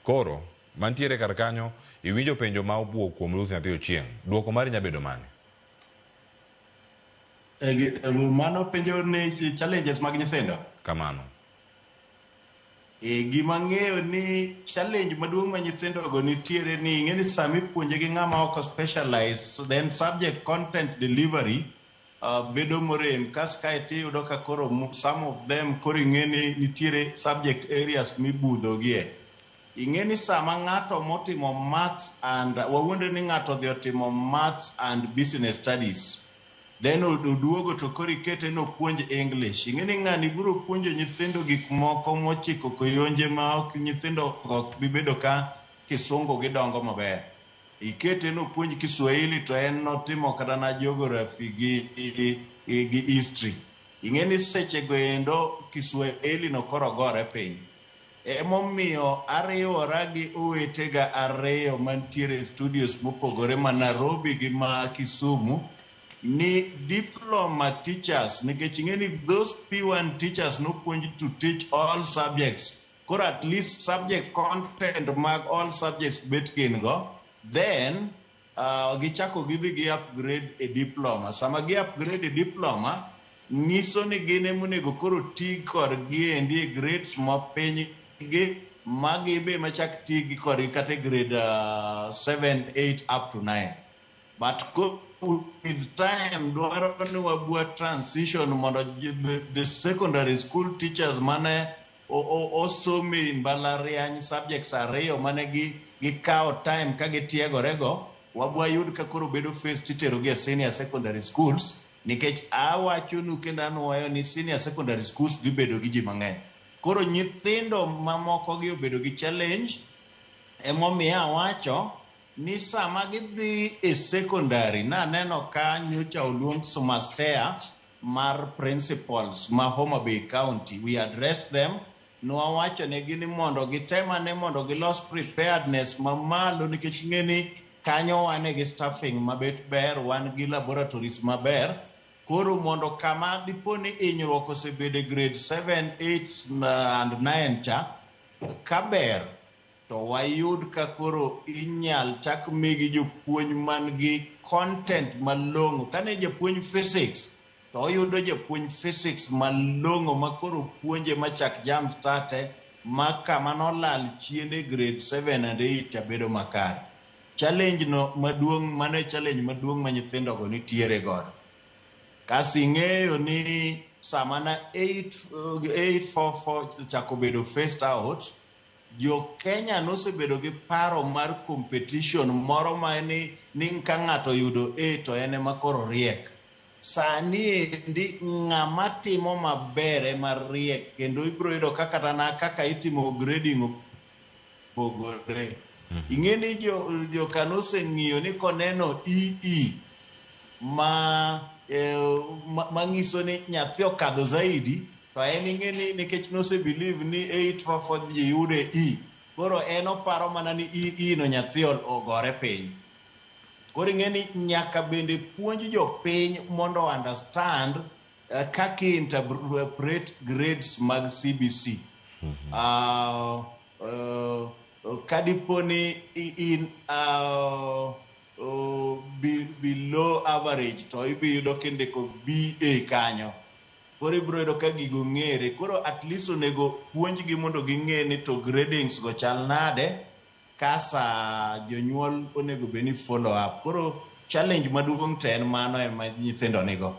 Koro mantiere kar kanyo iwinjo penjo ma obuok kuom Ruth Nyathi Ochieng. Duoko mari nyabedo mane? Mano penjo ni challenges mag nyithindo. Kamano. Gima ng'eyo ni challenge maduong' ma nyithindo go nitiere ni ing'eni sami puonje gi ng'ama oko specialized, then subject content delivery bedo morem kas kae tiyudo ka koro some of them koro ing'eni nitiere subject areas mibudho gie. Ing'eni sama ng'ato motimo maths and wawuonde ni ng'ato dhi otimo maths and business studies, then oduogo to koro ikete no puonj English. Ing'eni ng'ani biro puonjo nyithindo gik moko mochiko koyonje ma ok nyithindo ok bibedo ka kisungu gidongo maber. Ikete no puonj Kiswahili to en notimo kata na geography gi history. Ing'eni seche go endo Kiswahili no koro gore piny. Emomiyo ariwora gi owetega ariyo mantiere studios mopogore ma Nairobi gi ma Kisumu ni diploma teachers, nikech ing'eni those P1 teachers no puonj to teach all subjects, koro at least subject content mag all subjects bet gin go, then gichako gidhi gi upgrade a diploma. Sama gi upgrade a diploma nyiso ni gin emonego koro ti kod giendi e grades mapiny gi magi be machak ti gi kod kata grade 7, 8 up to 9. But with time dwaro ni wabua transition mondo the secondary school teachers mane osomi mbalariany subjects ariyo mane gikawo time ka gitiegorego, wabua yud ka koro bedo first titero gi senior secondary schools, nikech awachonu kendo anuoyo ni senior secondary schools dhi bedo gi ji mang'eny. Koro nyithindo mamoko gi obedo gi challenge, emomiyo awacho ni sama gidhi e secondary na neno ka nyocha oluong Sumastea mar principals ma Homa Bay County, we address them, nwawacho negi ni mondo gitemane mondo gilos preparedness mamalo, nikech ng'eni kanyo wane gi staffing mabet ber, wan gi laboratories maber. Koro mondo kama dipo ni inyruok osebede grade 7, 8 and 9 cha kaber, to wayud ka koro inyal chak migi jopuonj man gi content malong'o. Kane japuonj physics to oyudo japuonj physics malong'o ma koro puonje machak jam starte ma kama nolal chiende grade 7 and 8 bedo makare. Challenge no maduong', mane challenge maduong' ma nyithindo go nitiere godo. Kasi ng'eyo ni sama na 844 chako bedo first out, jo Kenya nosebedo gi paro mar competition moro ma ni ka ng'ato yudo A to ene ma koro riek. Sani endi ng'ama timo maber mar riek, kendo ibiro yudo kaka itimo grading opogore. Ing'eni jo kanose ng'iyo ni koneno EE mang'iso ni nyathi okadho zaidi, to en ing'eni nikech nose believe ni 844 ji yude E, koro en oparo mana ni E no nyathi ogore piny. Koro ing'eni nyaka bende puonj jo piny mondo understand kaka interpret grades mag CBC. Kadipo ni in below average to ibiyudo kindiko BA kanyo. Koro ibiro yudo ka gigo ng'ere, koro at least onego puonj gi mondo ging'e ni to gradings go chal nade, kasa jonyuol onego be ni follow up. Koro challenge maduong' te en mano ema nyithindo nigo.